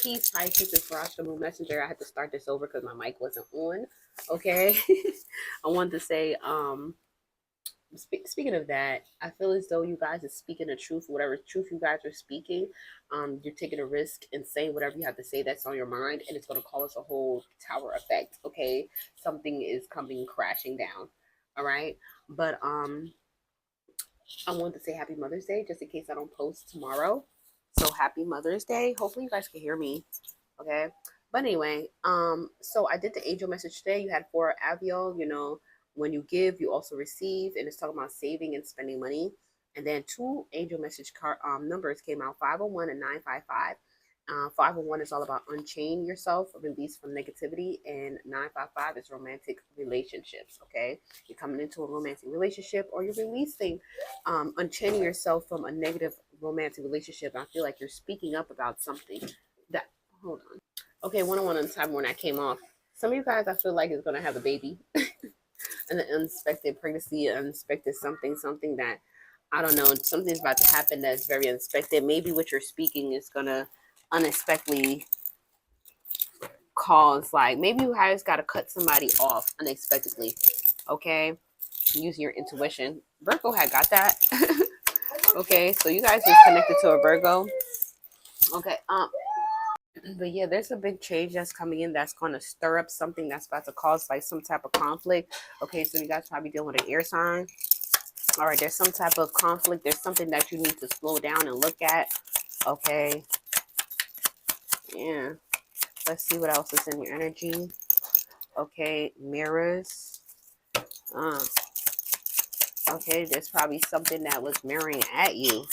Peace, Pisces, and Ferocious Messenger. I had to start this over because my mic wasn't on. Okay. I wanted to say, speaking of that, I feel as though you guys are speaking the truth, whatever truth you guys are speaking. You're taking a risk and saying whatever you have to say that's on your mind, and it's going to cause a whole tower effect. Okay. Something is coming crashing down. All right. But, I wanted to say happy Mother's Day just in case I don't post tomorrow. So happy Mother's Day. Hopefully you guys can hear me. Okay. But anyway, so I did the angel message today. You had 4 Aviol, when you give, you also receive, and it's talking about saving and spending money. And then 2 angel message card numbers came out, 501 and 955. 501 is all about unchain yourself, release from negativity, and 955 is romantic relationships. Okay, you're coming into a romantic relationship, or you're releasing, unchaining yourself from a negative romantic relationship. I feel like you're speaking up about something that. Hold on. Okay, one on time when I came off. Some of you guys, I feel like, is gonna have a baby, an unexpected pregnancy, unexpected something that I don't know. Something's about to happen that's very unexpected. Maybe what you're speaking is gonna unexpectedly cause, like, maybe you guys got to cut somebody off unexpectedly. Okay, using your intuition. Virgo had got that. Okay, so you guys is connected to a Virgo. Okay, but yeah, there's a big change that's coming in that's going to stir up something that's about to cause like some type of conflict. Okay, so you guys probably dealing with an air sign. All right, there's some type of conflict. There's something that you need to slow down and look at. Okay, yeah. Let's see what else is in your energy. Okay, mirrors. Okay, there's probably something that was mirroring at you.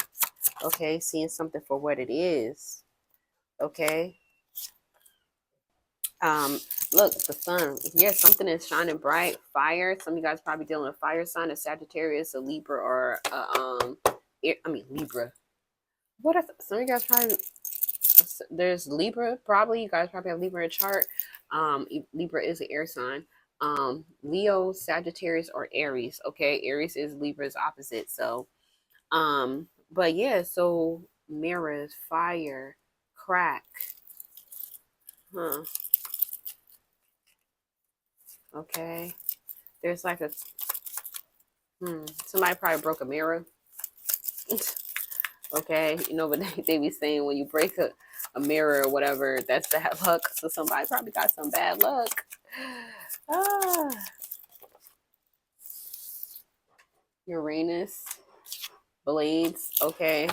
Okay, seeing something for what it is. Okay. Look, the sun. Yeah, something is shining bright. Fire. Some of you guys probably dealing with fire sign, a Sagittarius, a Libra, or Libra. What if some of you guys probably, there's Libra, probably. You guys probably have Libra in a chart. Libra is an air sign. Leo, Sagittarius, or Aries. Okay, Aries is Libra's opposite. So, but yeah, so mirrors, fire, crack. Huh. Okay. There's like a somebody probably broke a mirror. Okay, but they be saying when you break a mirror or whatever, that's bad luck. So somebody probably got some bad luck. Uranus, blades, okay.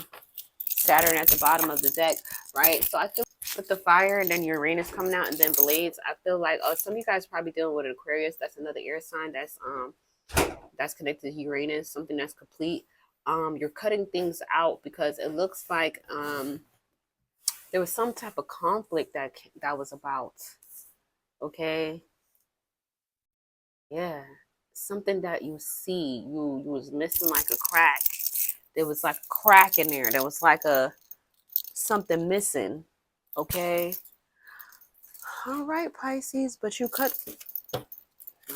Saturn at the bottom of the deck, right? So I feel with the fire and then Uranus coming out and then blades, I feel like some of you guys probably dealing with an Aquarius. That's another air sign that's connected to Uranus, something that's complete. You're cutting things out because it looks like there was some type of conflict that was about. Okay. Yeah. Something that you see, you was missing like a crack. There was like a crack in there. There was like something missing. Okay. All right, Pisces, but you cut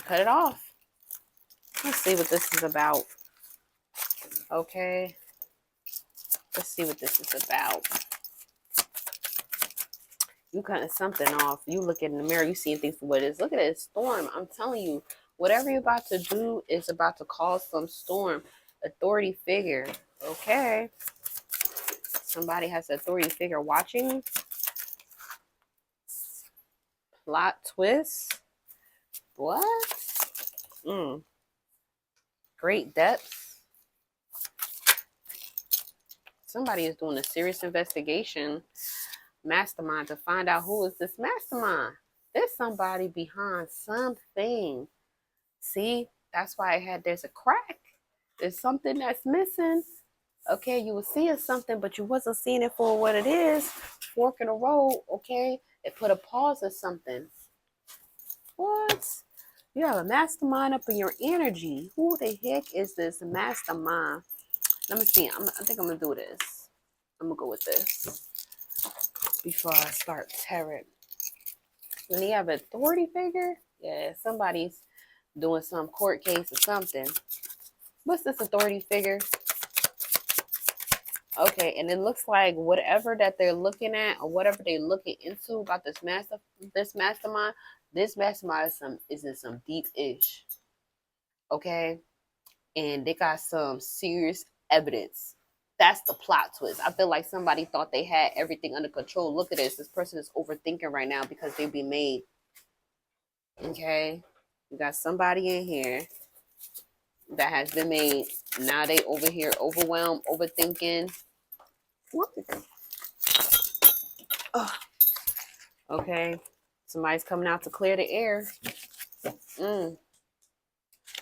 it off. Let's see what this is about. Okay. Let's see what this is about. You cutting something off. You look in the mirror, you seeing things for what it is. Look at this storm. I'm telling you, whatever you're about to do is about to cause some storm. Authority figure. Okay. Somebody has an authority figure watching. Plot twist. What? Great depth. Somebody is doing a serious investigation. Mastermind to find out who is this mastermind. There's somebody behind something. See, that's why there's a crack. There's something that's missing. Okay, you were seeing something, but you wasn't seeing it for what it is. Fork in the road, okay? It put a pause or something. What? You have a mastermind up in your energy. Who the heck is this mastermind? Let me see. I think I'm going to do this. I'm going to go with this before I start tarot. When you have an authority figure, yeah, somebody's doing some court case or something. What's this authority figure? Okay, and it looks like whatever that they're looking at or whatever they're looking into about this mastermind is in some deep ish. Okay, and they got some serious evidence. That's the plot twist. I feel like somebody thought they had everything under control. Look at this. This person is overthinking right now because they be made. Okay, you got somebody in here that has been made. Now they over here overwhelmed, overthinking. Oh, okay, somebody's coming out to clear the air.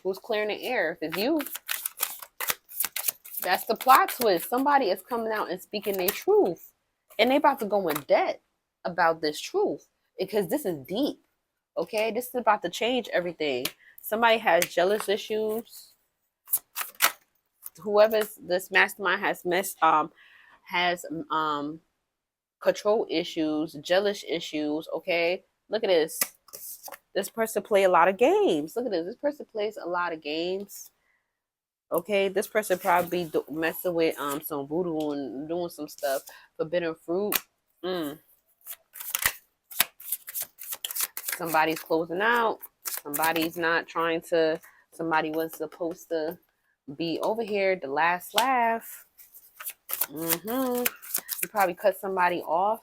Who's clearing the air? If it's you, that's the plot twist. Somebody is coming out and speaking their truth, and they about to go in debt about this truth because this is deep. Okay, this is about to change everything. Somebody has jealous issues. Whoever this mastermind has control issues, jealous issues. Okay, look at this. This person play a lot of games. Look at this. This person plays a lot of games. Okay, this person probably be messing with some voodoo and doing some stuff. Forbidden fruit. Somebody's closing out. Somebody's not trying to. Somebody was supposed to be over here. The last laugh. You probably cut somebody off.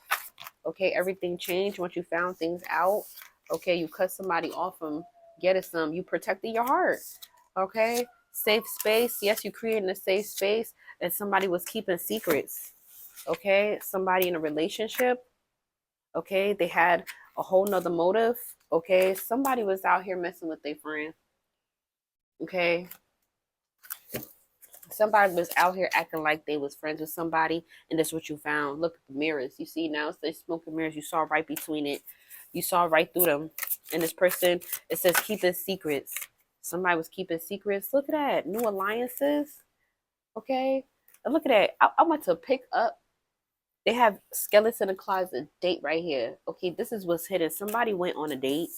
Okay, everything changed once you found things out. Okay, you cut somebody off from getting some. You protected your heart. Okay, safe space. Yes, you created a safe space, and somebody was keeping secrets. Okay, somebody in a relationship. Okay, they had a whole nother motive. Okay, somebody was out here messing with their friend. Okay, somebody was out here acting like they was friends with somebody, and that's what you found. Look at the mirrors. You see now it's the smoking mirrors. You saw right between it. You saw right through them. And this person, it says keeping secrets. Somebody was keeping secrets. Look at that. New alliances. Okay. And look at that. I went to pick up. They have skeleton in the closet date right here. Okay, this is what's hidden. Somebody went on a date.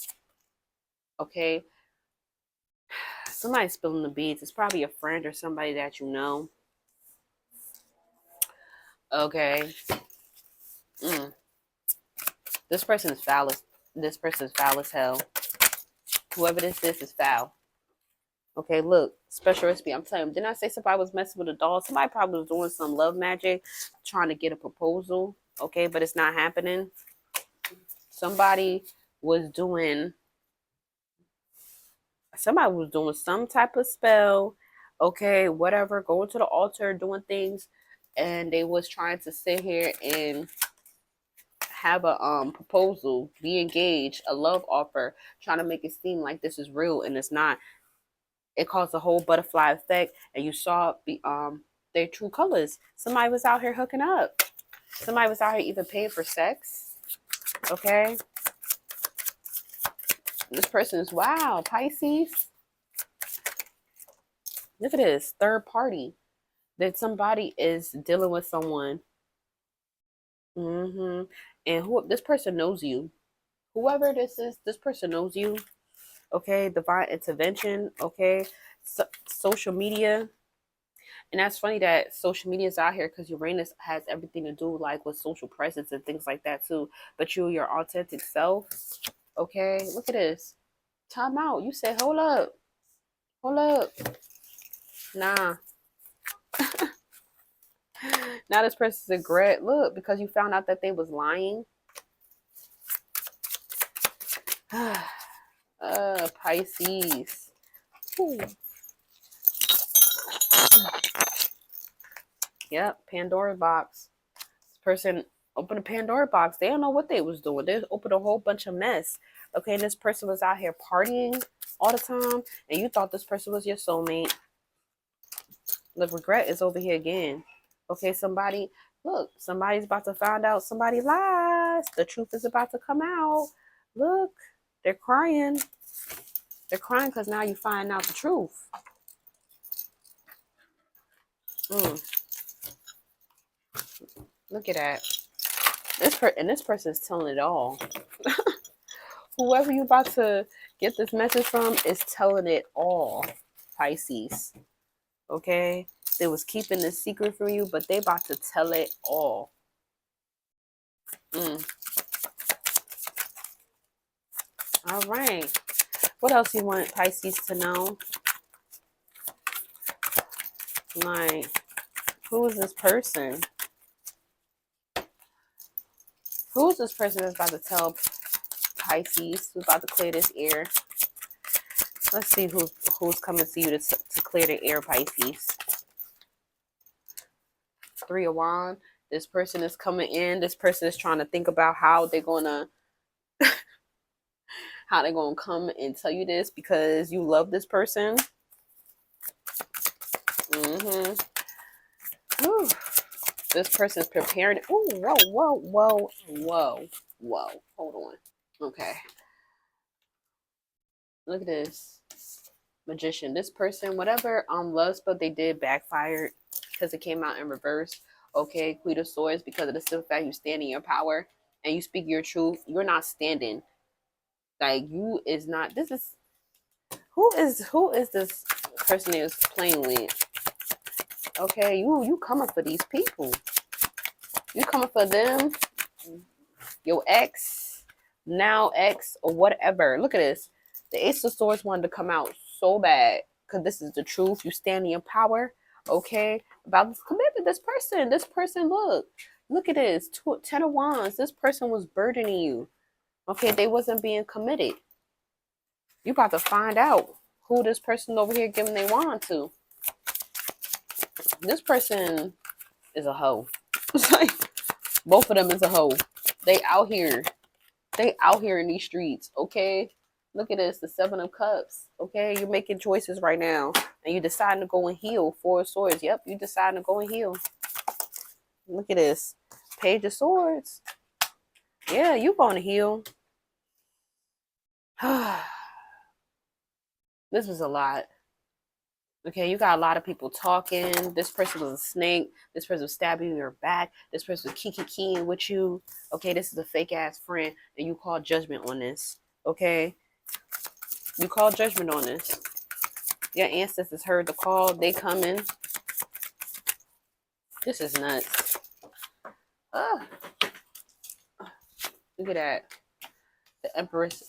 Okay. Somebody's spilling the beads. It's probably a friend or somebody that you know. Okay. This person is foul as hell. Whoever this is foul. Okay, look, special recipe. I'm telling you, didn't I say somebody was messing with a doll? Somebody probably was doing some love magic, trying to get a proposal. Okay, but it's not happening. Somebody was doing some type of spell. Okay, whatever, going to the altar, doing things, and they was trying to sit here and have a proposal, be engaged, a love offer, trying to make it seem like this is real and it's not. It caused a whole butterfly effect, and you saw their true colors. Somebody was out here hooking up. Somebody was out here even paying for sex. Okay, this person is wow, Pisces. Look at this third party. That somebody is dealing with someone. And who this person knows you. Whoever this is, this person knows you. Okay, divine intervention. Okay, social media. And that's funny that social media is out here because Uranus has everything to do like with social presence and things like that too. But you're your authentic self. Okay, look at this. Time out. You say, hold up. Hold up. Nah. Now this person's regret. Look, because you found out that they was lying. Pisces. Ooh. Yep, Pandora box. This person opened a Pandora box. They don't know what they was doing. They opened a whole bunch of mess. Okay, and this person was out here partying all the time, and you thought this person was your soulmate. The regret is over here again. Okay, somebody's about to find out somebody lies. The truth is about to come out. Look, they're crying. They're crying because now you find out the truth. Look at that. This person is telling it all. Whoever you about to get this message from is telling it all, Pisces. Okay, they was keeping the secret from you, but they about to tell it all. All right. What else you want Pisces to know? Like, who is this person? Who is this person that's about to tell Pisces? Who's about to clear this air? Let's see who's coming to you to clear the air, Pisces. 3 of Wands. This person is coming in. This person is trying to think about how they're gonna come and tell you this because you love this person. This person is preparing. Oh, whoa. Hold on. Okay. Look at this. Magician. This person, whatever love spell they did backfired because it came out in reverse. Okay, Queen of Swords, because of the simple fact you stand in your power and you speak your truth. You're not standing. Like, you is not. This is who is this person is playing with? Okay, you coming for these people. You coming for them, your ex, now ex, or whatever. Look at this. The Ace of Swords wanted to come out so bad because this is the truth. You stand in your power, okay? About this commitment. This person, look at this. 10 of Wands. This person was burdening you, okay? They wasn't being committed. You about to find out who this person over here giving their wand to. This person is a hoe. It's like both of them is a hoe. They out here in these streets, okay? Look at this, the 7 of Cups, okay? You're making choices right now, and you deciding to go and heal. 4 of Swords, yep, you deciding to go and heal. Look at this, Page of Swords. Yeah, you going to heal. This was a lot. Okay, you got a lot of people talking. This person was a snake. This person was stabbing you in your back. This person was kiki-keying with you. Okay, this is a fake-ass friend, and you call judgment on this. Okay? You call judgment on this. Your ancestors heard the call. They coming. This is nuts. Look at that. The Empress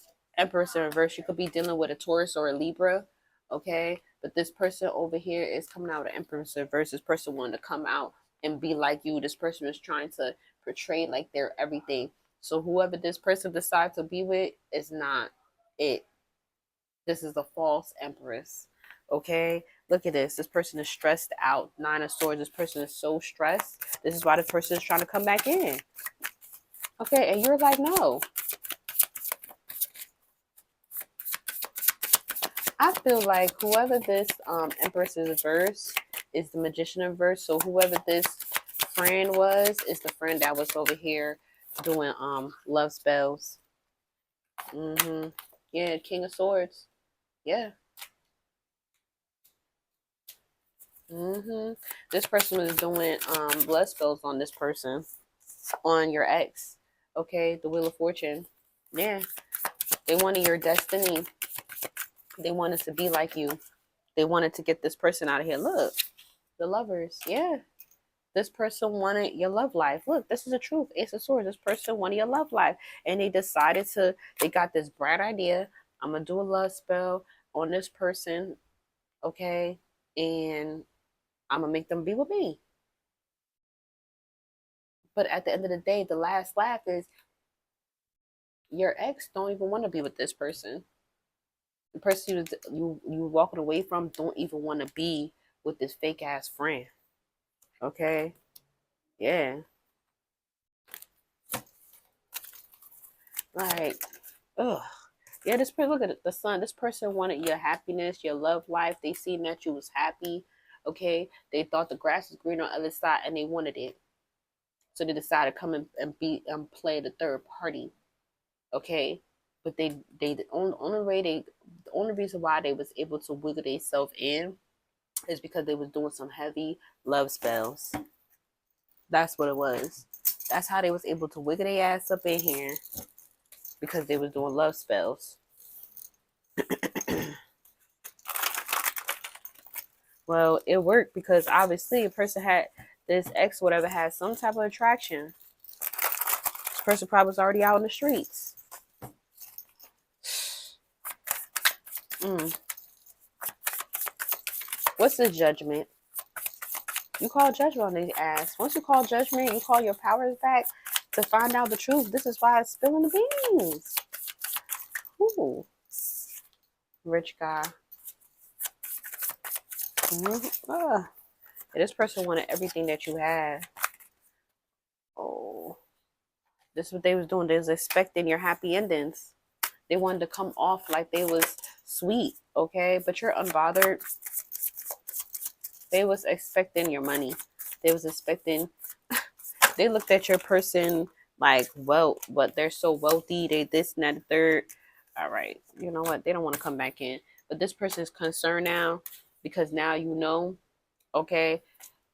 in reverse. You could be dealing with a Taurus or a Libra. Okay? But this person over here is coming out with an Empress in reverse. This person wanted to come out and be like you. This person is trying to portray like they're everything. So whoever this person decides to be with is not it. This is a false Empress. Okay? Look at this. This person is stressed out. 9 of Swords. This person is so stressed. This is why this person is trying to come back in. Okay? And you're like, no. I feel like whoever this Empress is reverse is the Magician in reverse. So whoever this friend was is the friend that was over here doing love spells. Yeah, King of Swords. Yeah. This person was doing blood spells on this person, on your ex. Okay, the Wheel of Fortune. Yeah. They wanted your destiny. They wanted to be like you. They wanted to get this person out of here. Look, the Lovers. Yeah. This person wanted your love life. Look, this is the truth. Ace of Swords. This person wanted your love life. And they decided they got this bright idea. I'm going to do a love spell on this person. Okay. And I'm going to make them be with me. But at the end of the day, the last laugh is your ex don't even want to be with this person. The person you walking away from don't even want to be with this fake ass friend. Okay? Yeah. Like, ugh. Yeah, this person, look at the Sun. This person wanted your happiness, your love life. They seen that you was happy. Okay? They thought the grass was green on the other side and they wanted it. So they decided to come and play the third party. Okay? But the only reason why they was able to wiggle themselves in is because they was doing some heavy love spells. That's what it was. That's how they was able to wiggle their ass up in here, because they was doing love spells. Well, it worked because obviously a person had this ex, whatever, had some type of attraction. This person probably was already out in the streets. What's the judgment? You call judgment on their ass. Once you call judgment, you call your powers back to find out the truth. This is why it's spilling the beans. Ooh. Rich guy. This person wanted everything that you had. Oh. This is what they was doing. They was expecting your happy endings. They wanted to come off like they was sweet, okay? But you're unbothered. They was expecting your money. They was expecting, they looked at your person like, well, but they're so wealthy. They this and that, the third. All right. You know what? They don't want to come back in. But this person is concerned now because now you know, okay?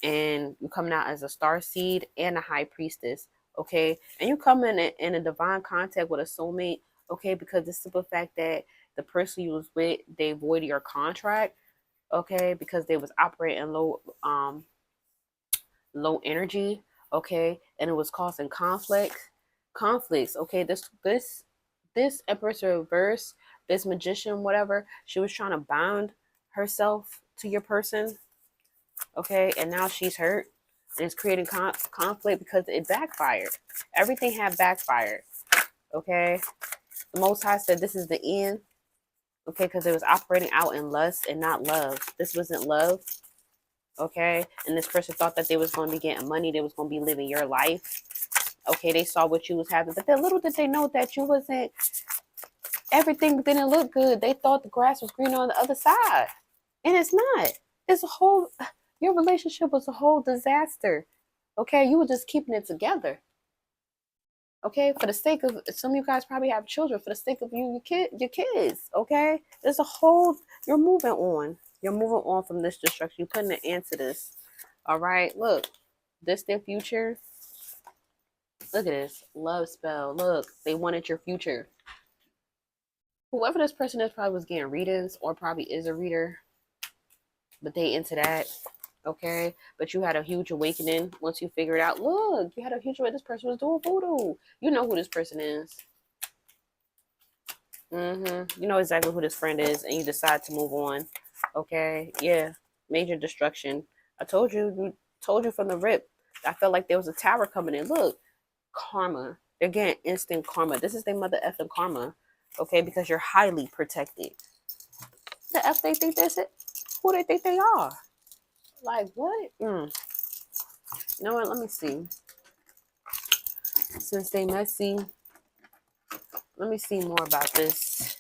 And you coming out as a star seed and a high priestess, okay? And you come in a divine contact with a soulmate, okay? Because the simple fact that the person you was with, they voided your contract, okay? Because they was operating low energy, okay? And it was causing conflicts, okay? This Empress reverse, this magician, whatever, she was trying to bound herself to your person, okay? And now she's hurt and it's creating conflict because it backfired. Everything had backfired, okay? The Most High said this is the end, okay? Because it was operating out in lust and not love. This wasn't love, okay? And this person thought that they was going to be getting money. They was going to be living your life, okay? They saw what you was having, but then little did they know that you wasn't, everything didn't look good. They thought the grass was greener on the other side, and it's not. It's a whole, your relationship was a whole disaster, okay? You were just keeping it together, okay? For the sake of, some of you guys probably have children, for the sake of your kids, okay? There's a whole, you're moving on. You're moving on from this destruction. You're putting an end to this, all right? Look, distant future. Look at this. Love spell. Look, they wanted your future. Whoever this person is probably was getting readings or probably is a reader, but they into that, okay? But you had a huge awakening once you figured out, look, you had a huge awakening. This person was doing voodoo. You know who this person is. You know exactly who this friend is, and you decide to move on, okay? Yeah, major destruction. I told you from the rip. I felt like there was a tower coming in. Look, karma. They're getting instant karma. This is their mother effing karma, okay? Because you're highly protected. The F they think that's it? Who they think they are? Like what? You know what? Let me see. Since they messy, let me see more about this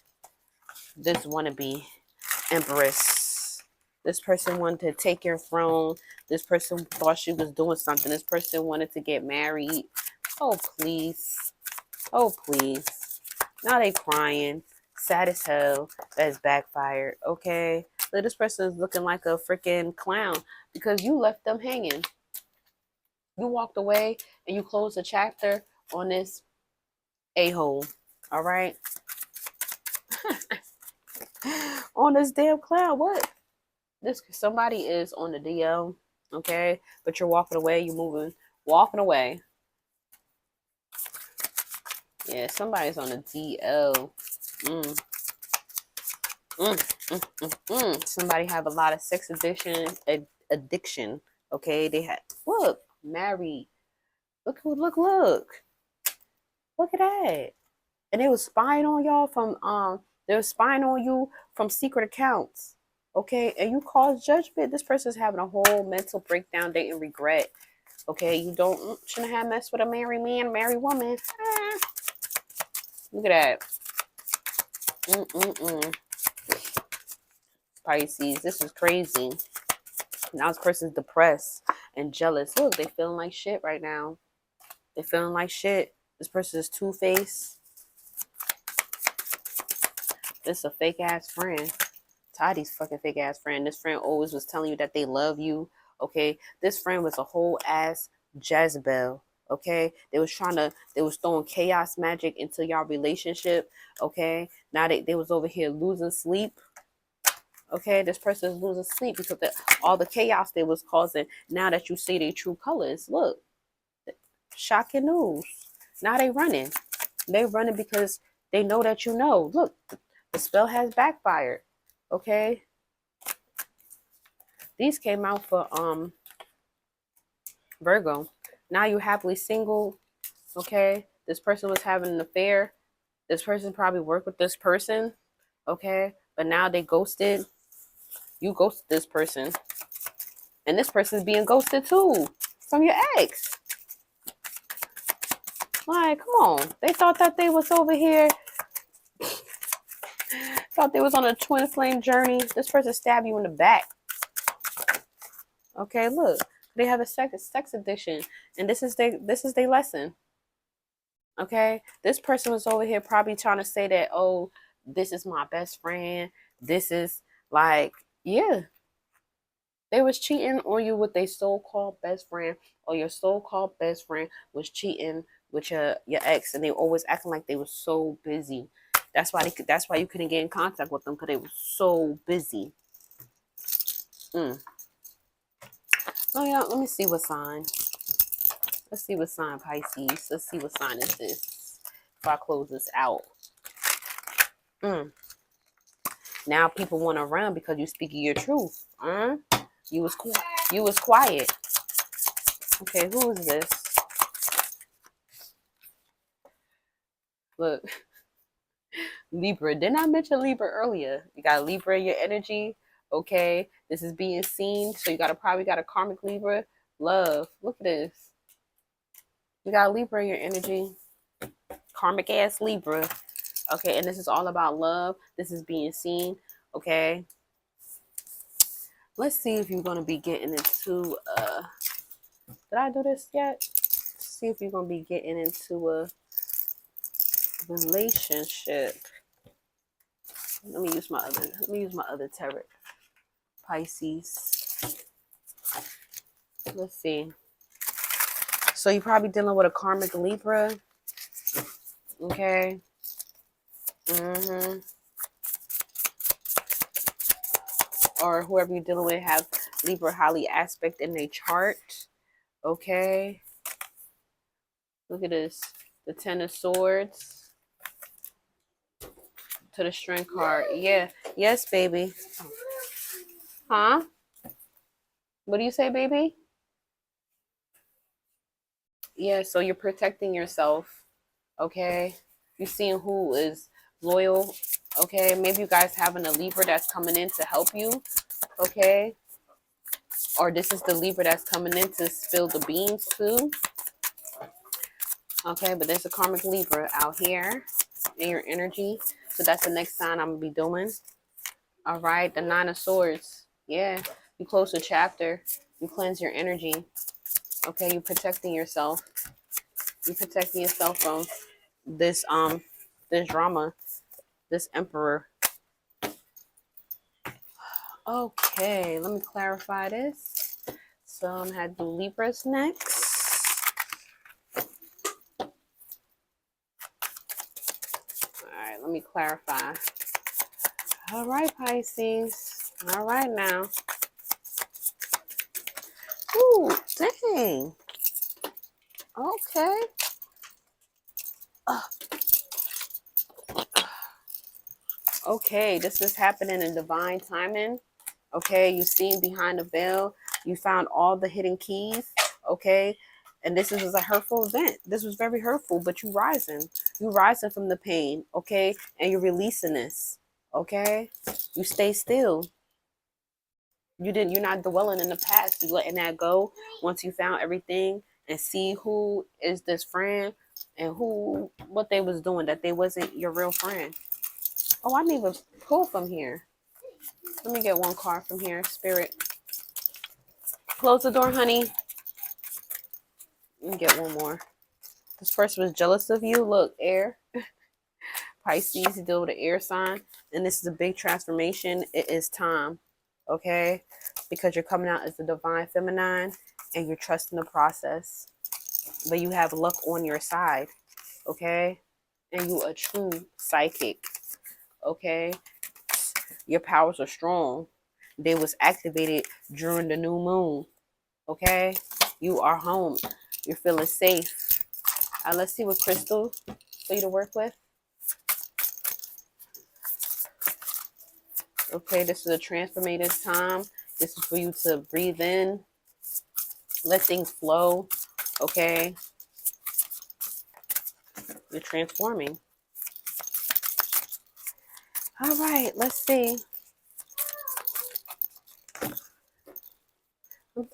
wannabe empress. This person wanted to take your throne. This person thought she was doing something. This person wanted to get married. Oh please. Oh please. Now they crying. Sad as hell. That's backfired. Okay. So this person is looking like a freaking clown because you left them hanging. You walked away and you closed the chapter on this a-hole. All right. On this damn clown. What? This somebody is on the DL, okay? But you're walking away, you're moving, walking away. Yeah, somebody's on the DL. Somebody have a lot of sex addiction. Okay, they had, look, married. Look at that. And they was spying on y'all from they were spying on you from secret accounts. Okay, and you cause judgment. This person's having a whole mental breakdown, dating regret. Okay, you shouldn't have messed with a married man, married woman. Look at that. Pisces, this is crazy. Now this person's depressed and jealous. Look, they feeling like shit right now. They feeling like shit. This person is two-faced. This is a fake ass friend. Toddy's fucking fake ass friend. This friend always was telling you that they love you. Okay, this friend was a whole ass Jezebel. Okay, they was throwing chaos magic into y'all relationship. Okay, now they was over here losing sleep. Okay, this person is losing sleep because all the chaos they was causing. Now that you see their true colors, look, shocking news. Now they running. They running because they know that you know. Look, the spell has backfired. Okay, these came out for Virgo. Now you happily single. Okay, this person was having an affair. This person probably worked with this person. Okay, but now they ghosted. You ghosted this person, and this person is being ghosted too from your ex. Like, come on. They thought that they was over here, thought they was on a twin flame journey. This person stabbed you in the back. Okay, look. They have a sex addiction. And this is their lesson. Okay? This person was over here probably trying to say that, oh, this is my best friend. This is like, yeah. They was cheating on you with their so-called best friend, or your so-called best friend was cheating with your ex, and they always acting like they were so busy. That's why you couldn't get in contact with them, because they were so busy. Oh yeah, let me see what sign. Let's see what sign, Pisces. Let's see what sign is this. If I close this out. Now people want to run because you speaking your truth. You was quiet. Okay, who is this? Look. Libra. Didn't I mention Libra earlier? You got Libra in your energy. Okay. This is being seen. So you probably got a karmic Libra. Love. Look at this. You got Libra in your energy. Karmic ass Libra. Okay. And this is all about love. This is being seen. Okay. Let's see if you're going to be getting into did I do this yet? Let's see if you're going to be getting into a relationship. Let me use my other tarot. Pisces. Let's see. So you're probably dealing with a karmic Libra. Okay. Or whoever you're dealing with have Libra highly aspect in their chart. Okay. Look at this. The Ten of Swords. To the Strength card. Yeah. Yes, baby. Huh? What do you say, baby? Yeah, so you're protecting yourself. Okay. You're seeing who is loyal. Okay. Maybe you guys having a Libra that's coming in to help you. Okay. Or this is the Libra that's coming in to spill the beans too. Okay, but there's a karmic Libra out here in your energy. So that's the next sign I'm going to be doing. All right, the Nine of Swords. Yeah, you close the chapter. You cleanse your energy. Okay, you're protecting yourself. You're protecting yourself from this drama, this Emperor. Okay, let me clarify this. So I'm going to do Libras next. Let me clarify. All right, Pisces. All right now. Ooh, dang. Okay. Okay, this is happening in divine timing. Okay, you seen behind the veil. You found all the hidden keys. Okay. And this is a hurtful event. This was very hurtful, but you rising. You rising from the pain. Okay. And you're releasing this. Okay. You stay still. You're not dwelling in the past. You're letting that go once you found everything and see who is this friend and what they was doing, that they wasn't your real friend. Oh, I didn't even pull from here. Let me get one card from here. Spirit. Close the door, honey. Let me get one more. This person was jealous of you. Look, air. Pisces, you deal with an air sign. And this is a big transformation. It is time. Okay? Because you're coming out as the divine feminine and you're trusting the process. But you have luck on your side. Okay? And you a true psychic. Okay? Your powers are strong. They was activated during the new moon. Okay? You are home. You're feeling safe. Let's see what crystal for you to work with. Okay, this is a transformative time. This is for you to breathe in, let things flow. Okay, you're transforming. All right, let's see.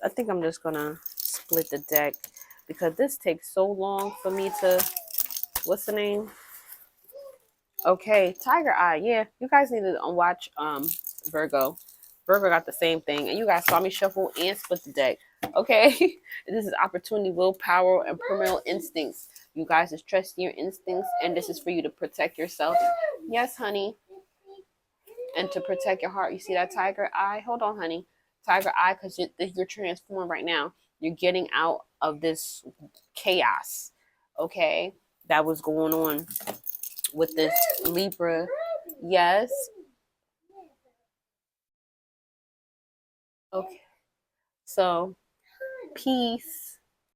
I think I'm just gonna split the deck because this takes so long for me to. What's the name? Okay, Tiger Eye. Yeah, you guys need to watch Virgo. Virgo got the same thing, and you guys saw me shuffle and split the deck. Okay, this is opportunity, willpower, and primal instincts. You guys is trusting your instincts, and this is for you to protect yourself. Yes, honey, and to protect your heart. You see that Tiger Eye? Hold on, honey. Tiger Eye, because you're transformed right now. You're getting out of this chaos. Okay, that was going on with this Libra. Yes. Okay. So, peace.